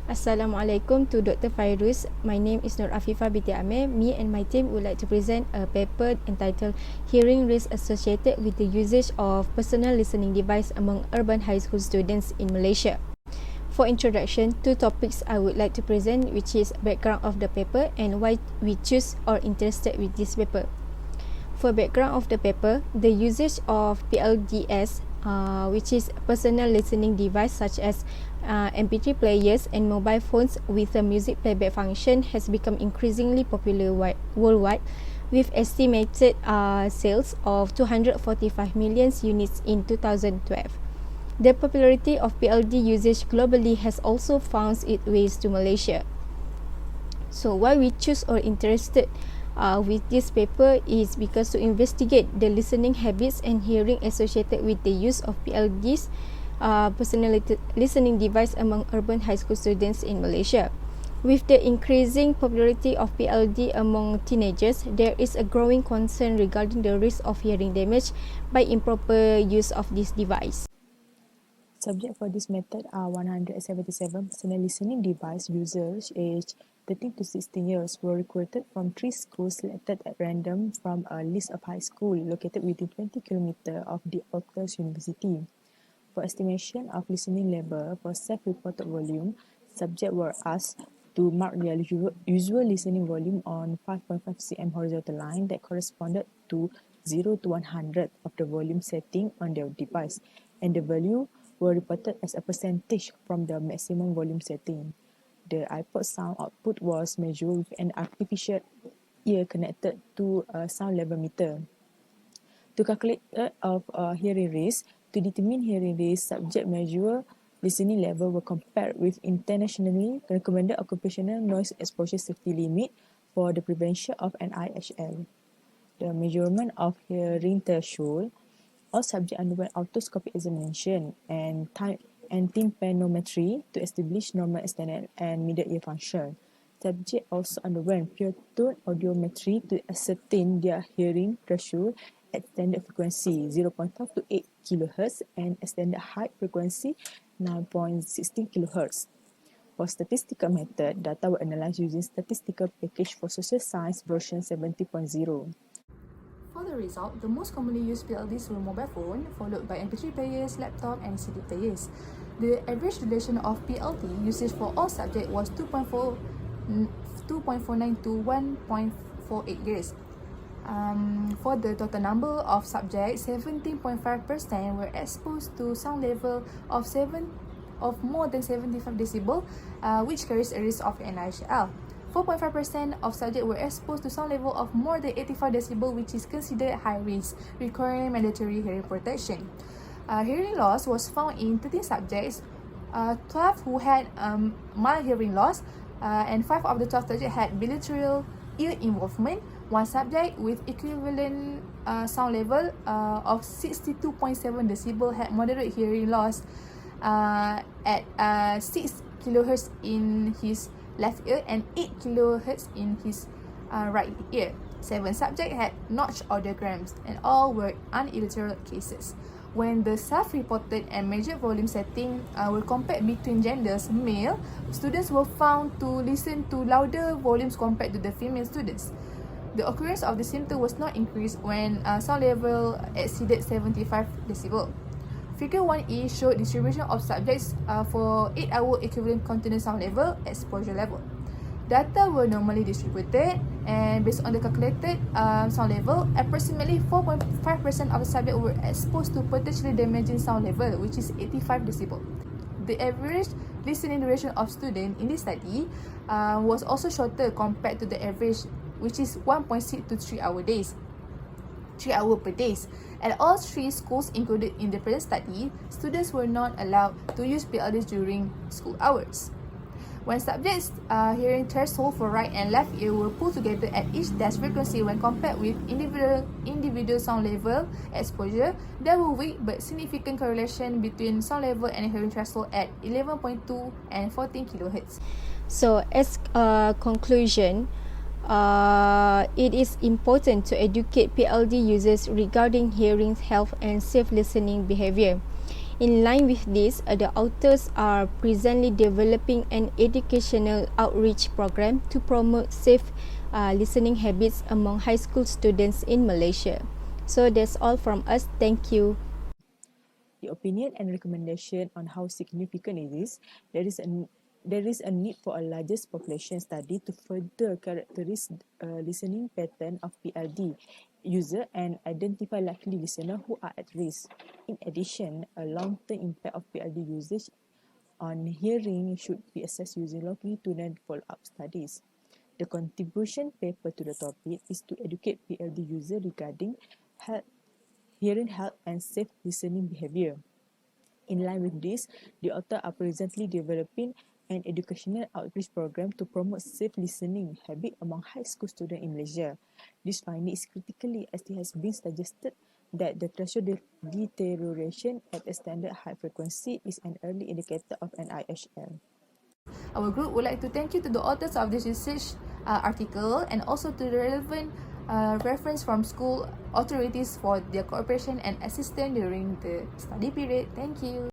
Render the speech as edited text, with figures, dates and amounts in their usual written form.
Assalamualaikum to Dr. Fairuz. My name is Nur Afifah binti Amir. Me and my team would like to present a paper entitled Hearing Risk Associated with the Usage of Personal Listening Device Among Urban High School Students in Malaysia. For introduction, two topics I would like to present, which is background of the paper and why we choose or interested with this paper. For background of the paper, the usage of PLDS, which is personal listening device such as MP3 players and mobile phones with a music playback function, has become increasingly popular worldwide, with estimated sales of 245 million units in 2012. The popularity of PLD usage globally has also found its ways to Malaysia. So why we choose or interested with this paper is because to investigate the listening habits and hearing associated with the use of PLDs, personal listening device among urban high school students in Malaysia. With the increasing popularity of PLD among teenagers, there is a growing concern regarding the risk of hearing damage by improper use of this device. Subject for this method are 177 personal listening device users aged 13 to 16 years were recruited from 3 schools selected at random from a list of high school located within 20 km of the Oxford University. For estimation of listening level for self-reported volume, subjects were asked to mark their usual listening volume on 5.5 cm horizontal line that corresponded to 0 to 100 of the volume setting on their device, and the value were reported as a percentage from the maximum volume setting. The iPod sound output was measured with an artificial ear connected to a sound level meter. To calculate of hearing risk, to determine hearing risk, subject measure listening level were compared with internationally recommended occupational noise exposure safety limit for the prevention of an IHL. The measurement of hearing threshold, all subjects underwent otoscopic examination and tympanometry to establish normal external and middle ear function. Subjects also underwent pure tone audiometry to ascertain their hearing threshold at standard frequency 0.5 to 8 kHz and extended high frequency 9.16 kHz. For statistical method, data were analyzed using statistical package for social science version 70.0. For the result, the most commonly used PLDs were mobile phone, followed by MP3 players, laptop, and CD players. The average duration of PLD usage for all subjects was 2.49 to 1.48 years. For the total number of subjects, 17.5% were exposed to sound level of more than 75 decibel, which carries a risk of NIHL. 4.5% of subjects were exposed to sound level of more than 85 decibel, which is considered high risk, requiring mandatory hearing protection. Hearing loss was found in 13 subjects, 12 who had mild hearing loss, and 5 of the 12 subjects had bilateral ear involvement. 1 subject with equivalent sound level of 62.7 decibel had moderate hearing loss at 6 kHz in his left ear and 8 kHz in his right ear. 7 subjects had notch audiograms, and all were uniliterate cases. When the self-reported and measured volume setting were compared between genders, male students were found to listen to louder volumes compared to the female students. The occurrence of the symptom was not increased when sound level exceeded 75 decibel. Figure 1E showed distribution of subjects for 8-hour equivalent continuous sound level exposure level. Data were normally distributed, and based on the calculated sound level, approximately 4.5% of the subjects were exposed to potentially damaging sound level, which is 85 decibel. The average listening duration of students in this study was also shorter compared to the average, which is 1.6 to 3 hour days. 3 hours per day. At all 3 schools included in the present study, students were not allowed to use PLDs during school hours. When subjects' hearing threshold for right and left ear were pulled together at each test frequency when compared with individual sound level exposure, there were weak but significant correlation between sound level and hearing threshold at 11.2 and 14 kHz. So as a conclusion, it is important to educate PLD users regarding hearing health and safe listening behavior. In line with this, the authors are presently developing an educational outreach program to promote safe listening habits among high school students in Malaysia. So that's all from us. Thank you. The opinion and recommendation on how significant it is, there is a need for a largest population study to further characterize listening pattern of PLD user and identify likely listener who are at risk. In addition, a long-term impact of PLD usage on hearing should be assessed using longitudinal follow-up studies. The contribution paper to the topic is to educate PLD user regarding hearing health and safe listening behavior. In line with this, the author are presently developing an educational outreach program to promote safe listening habit among high school students in Malaysia. This finding is critically as it has been suggested that the threshold deterioration at a standard high frequency is an early indicator of an IHL. Our group would like to thank you to the authors of this research article and also to the relevant reference from school authorities for their cooperation and assistance during the study period. Thank you.